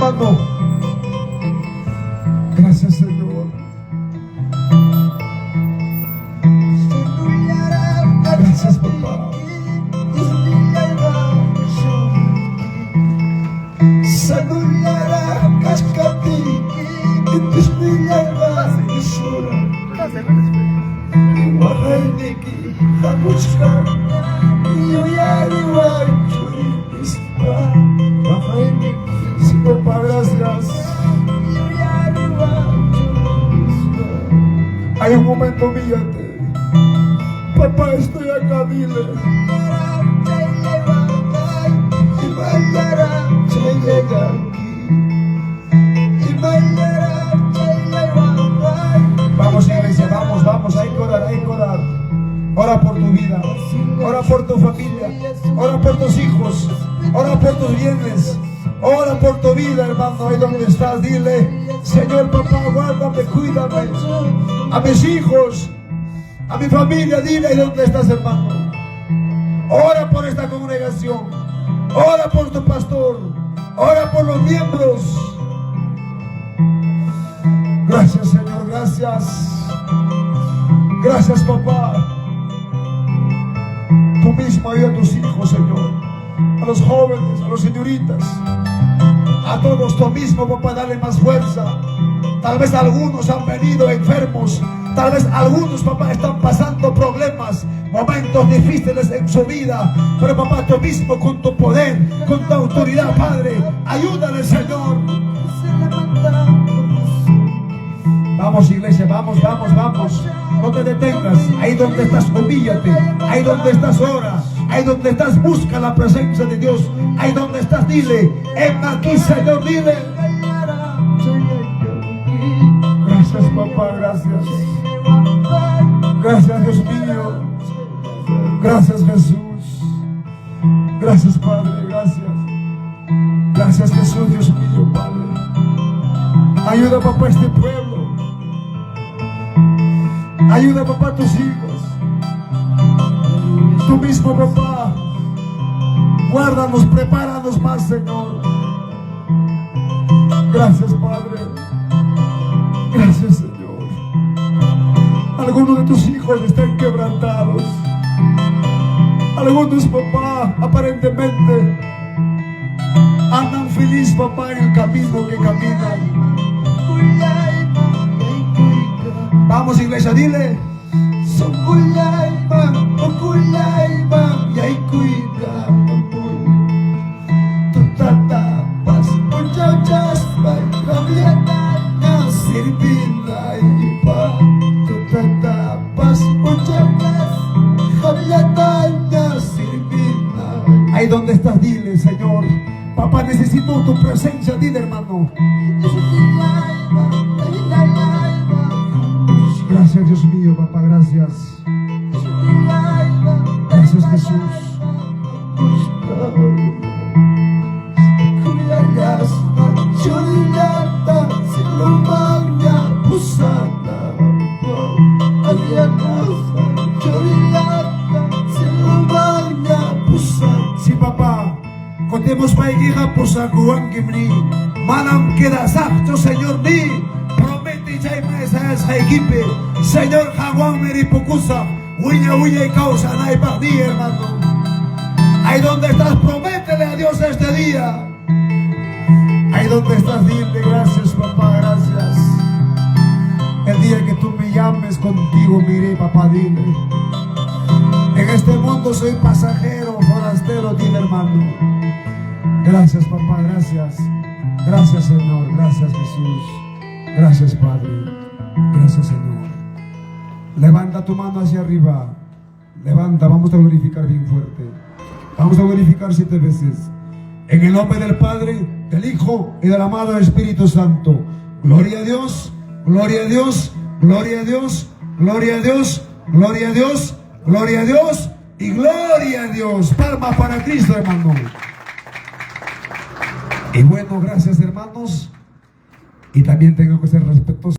hermano. Gracias, Señor. Gracias, papá. Sí, papá, gracias. Hay un momento, mírate. Papá, estoy acá, dile. Vamos, iglesia, vamos, hay que orar. Ora por tu vida, ora por tu familia, ora por tus hijos, ora por tus bienes, ora por tu vida, hermano. Ahí donde estás, dile: Señor, papá, guárdame, cuídame, a mis hijos, a mi familia. Dile ahí donde estás, hermano. Ora por esta congregación, ora por tu pastor, ora por los miembros. Gracias, Señor, gracias. Gracias, papá. Tú mismo ayuda a tus hijos, Señor, a los jóvenes, a las señoritas, a todos. Tú mismo, papá, dale más fuerza. Tal vez algunos han venido enfermos, tal vez algunos, papá, están pasando problemas, momentos difíciles en su vida, pero papá, tú mismo con tu poder, con tu autoridad, Padre, ayúdale, Señor. Vamos, iglesia, vamos. No te detengas. Ahí donde estás, humíllate. Ahí donde estás, ora. Ahí donde estás, busca la presencia de Dios. Ahí donde estás, dile: heme aquí, Señor, dile. Gracias, papá, gracias. Gracias, Dios mío. Gracias, Jesús. Gracias, Padre, gracias. Gracias, Jesús, Dios mío, Padre. Ayuda, papá, a este pueblo. Ayuda, papá, a tus hijos. Tú mismo, papá, guárdanos, prepáranos más, Señor. Gracias, Padre. Gracias, Señor. Algunos de tus hijos están quebrantados. Algunos, papá, aparentemente andan feliz, papá, en el camino que caminan. Vamos, iglesia, dile: ahí donde estás, dile: Señor, papá, necesito tu presencia. Dile, hermano. Gracias, Dios mío, papá, gracias. Gracias, Jesús. Sí, papá, contemos para que pusa kuan kimni manam queda sakto, Señor, ni promete ya esa equipe, Señor, jaguán meripocusa huya y causa na y hermano. Ahí donde estás, prométele a Dios este día. Ahí donde estás, dile: gracias, papá, gracias. El día que tú me llames, contigo miré, papá, dile: en este mundo soy pasajero, forastero, dile, hermano. Gracias, papá, gracias. Gracias, Señor, gracias, Jesús. Gracias, Padre. Gracias, Señor. Levanta tu mano hacia arriba. Levanta, vamos a glorificar bien fuerte. Vamos a glorificar 7 veces. En el nombre del Padre, del Hijo y del amado Espíritu Santo. Gloria a Dios, gloria a Dios, gloria a Dios, gloria a Dios, gloria a Dios, gloria a Dios y gloria a Dios. Palmas para Cristo, hermano. Y bueno, gracias, hermanos. Y también tengo que ser respetuoso.